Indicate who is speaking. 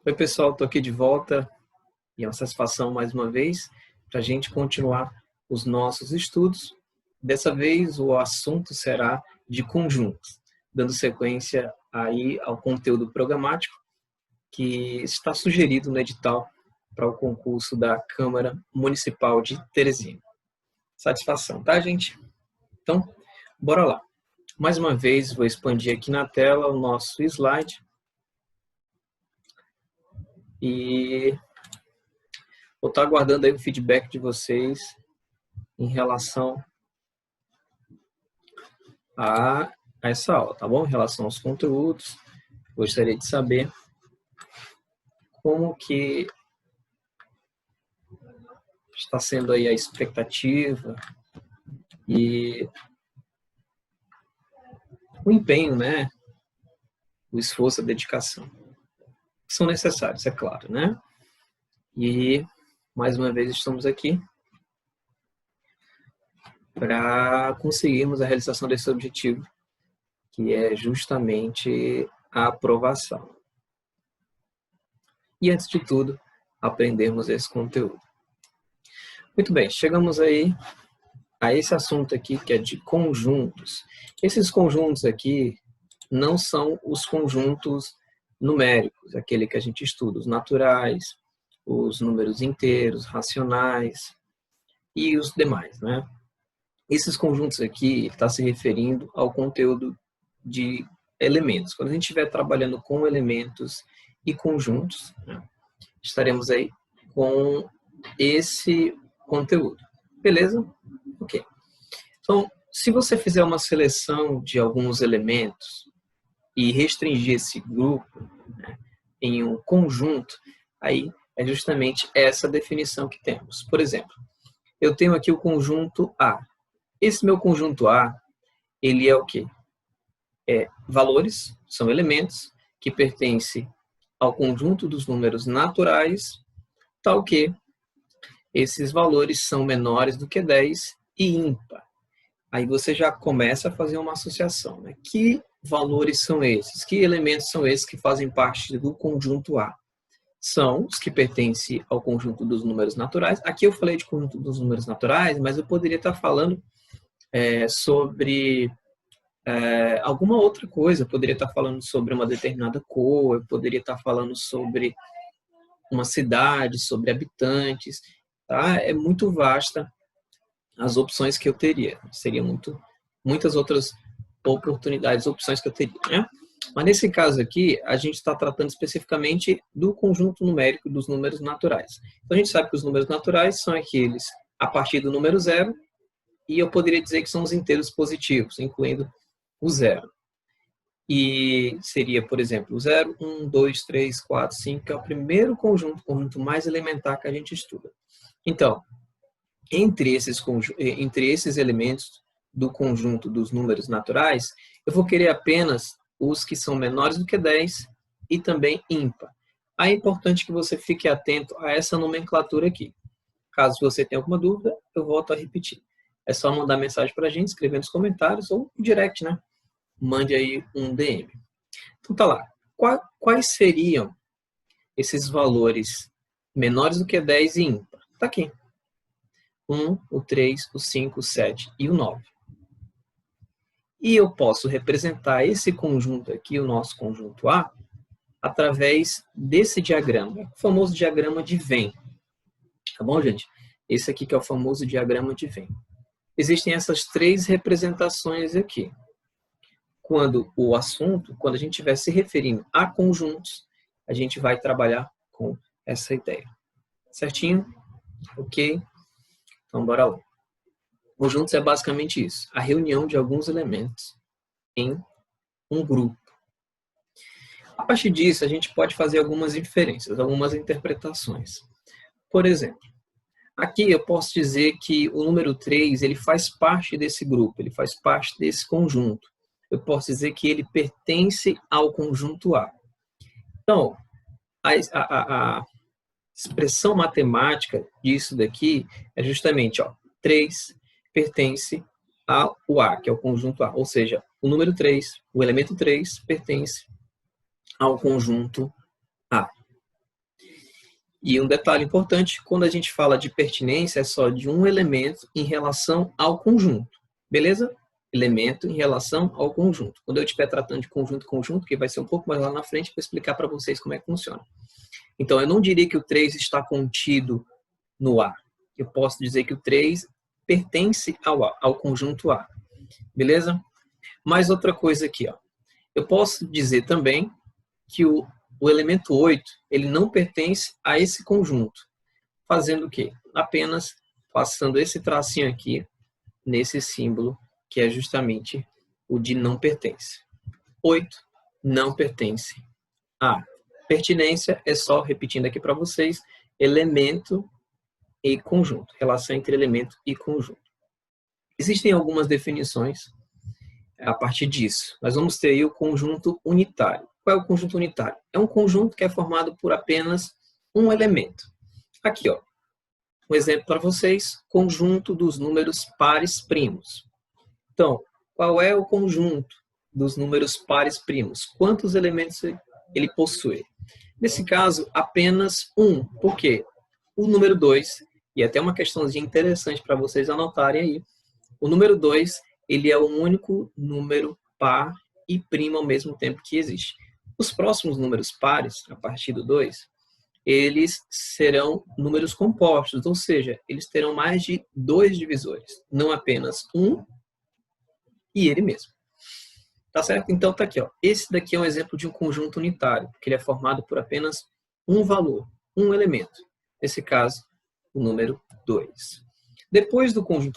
Speaker 1: Oi pessoal, estou aqui de volta e é uma satisfação mais uma vez para a gente continuar os nossos estudos. Dessa vez o assunto será de conjuntos, dando sequência aí ao conteúdo programático que está sugerido no edital para o concurso da Câmara Municipal de Teresina. Satisfação, tá gente? Então, bora lá. Mais uma vez vou expandir aqui na tela o nosso slide. E vou estar aguardando aí o feedback de vocês em relação a essa aula, tá bom? Em relação aos conteúdos, gostaria de saber como que está sendo aí a expectativa e o empenho, né? O esforço, a dedicação. Que são necessários, é claro, né? E, mais uma vez, estamos aqui para conseguirmos a realização desse objetivo, que é justamente a aprovação. E, antes de tudo, aprendermos esse conteúdo. Muito bem, chegamos aí a esse assunto aqui, que é de conjuntos. Esses conjuntos aqui não são os conjuntos numéricos, aquele que a gente estuda, os naturais, os números inteiros, racionais e os demais, né? Esses conjuntos aqui está se referindo ao conteúdo de elementos. Quando a gente estiver trabalhando com elementos e conjuntos, né, estaremos aí com esse conteúdo. Beleza? Ok. Então, se você fizer uma seleção de alguns elementos e restringir esse grupo, né, em um conjunto, aí é justamente essa definição que temos. Por exemplo, eu tenho aqui o conjunto A. Esse meu conjunto A, ele é o quê? Valores, são elementos que pertencem ao conjunto dos números naturais, tal que esses valores são menores do que 10 e ímpar. Aí você já começa a fazer uma associação, né? Que valores são esses? Que elementos são esses que fazem parte do conjunto A? São os que pertencem ao conjunto dos números naturais. Aqui eu falei de conjunto dos números naturais, mas eu poderia estar falando sobre alguma outra coisa. Eu poderia estar falando sobre uma determinada cor, eu poderia estar falando sobre uma cidade, sobre habitantes. Tá? É muito vasta as opções que eu teria. Seriam muitas outras oportunidades, opções que eu teria, né? Mas nesse caso aqui, a gente está tratando especificamente do conjunto numérico dos números naturais. Então a gente sabe que os números naturais são aqueles a partir do número 0, e eu poderia dizer que são os inteiros positivos, incluindo o 0. E seria, por exemplo, o 0, 1, 2, 3, 4, 5, que é o primeiro conjunto mais elementar que a gente estuda. Então, entre esses elementos do conjunto dos números naturais, eu vou querer apenas os que são menores do que 10 e também ímpar. Aí é importante que você fique atento a essa nomenclatura aqui. Caso você tenha alguma dúvida, eu volto a repetir. É só mandar mensagem para a gente, escrever nos comentários ou no direct, né? Mande aí um DM. Então tá lá. Quais seriam esses valores menores do que 10 e ímpar? Tá aqui. 1, o 3, o 5, o 7 e o 9. E eu posso representar esse conjunto aqui, o nosso conjunto A, através desse diagrama, o famoso diagrama de Venn. Tá bom, gente? Esse aqui que é o famoso diagrama de Venn. Existem essas três representações aqui. Quando a gente estiver se referindo a conjuntos, a gente vai trabalhar com essa ideia. Certinho? Ok? Então, bora lá. Conjuntos é basicamente isso, a reunião de alguns elementos em um grupo. A partir disso, a gente pode fazer algumas inferências, algumas interpretações. Por exemplo, aqui eu posso dizer que o número 3 ele faz parte desse grupo, ele faz parte desse conjunto. Eu posso dizer que ele pertence ao conjunto A. Então, a expressão matemática disso daqui é justamente, 3 pertence ao A, que é o conjunto A. Ou seja, o número 3, o elemento 3, pertence ao conjunto A. E um detalhe importante, quando a gente fala de pertinência, é só de um elemento em relação ao conjunto, beleza? Elemento em relação ao conjunto. Quando eu estiver tratando de conjunto, que vai ser um pouco mais lá na frente, vou explicar para vocês como é que funciona. Então, eu não diria que o 3 está contido no A. Eu posso dizer que o 3 pertence ao conjunto A, beleza? Mais outra coisa aqui, ó. Eu posso dizer também que o elemento 8, ele não pertence a esse conjunto. Fazendo o quê? Apenas passando esse tracinho aqui nesse símbolo, que é justamente o de não pertence. 8 não pertence a. Pertinência é só, repetindo aqui para vocês, elemento e conjunto. Relação entre elemento e conjunto. Existem algumas definições a partir disso. Nós vamos ter aí o conjunto unitário. Qual é o conjunto unitário? É um conjunto que é formado por apenas um elemento. Aqui, ó, um exemplo para vocês, conjunto dos números pares primos. Então, qual é o conjunto dos números pares primos? Quantos elementos ele possui? Nesse caso, apenas um. Por quê? O número 2, e até uma questãozinha interessante para vocês anotarem aí, o número 2, ele é o único número par e primo ao mesmo tempo que existe. Os próximos números pares, a partir do 2, eles serão números compostos, ou seja, eles terão mais de 2 divisores, não apenas um e ele mesmo. Tá certo? Então tá aqui, ó. Esse daqui é um exemplo de um conjunto unitário, que ele é formado por apenas um valor, um elemento. Nesse caso, o número 2. Depois do conjunto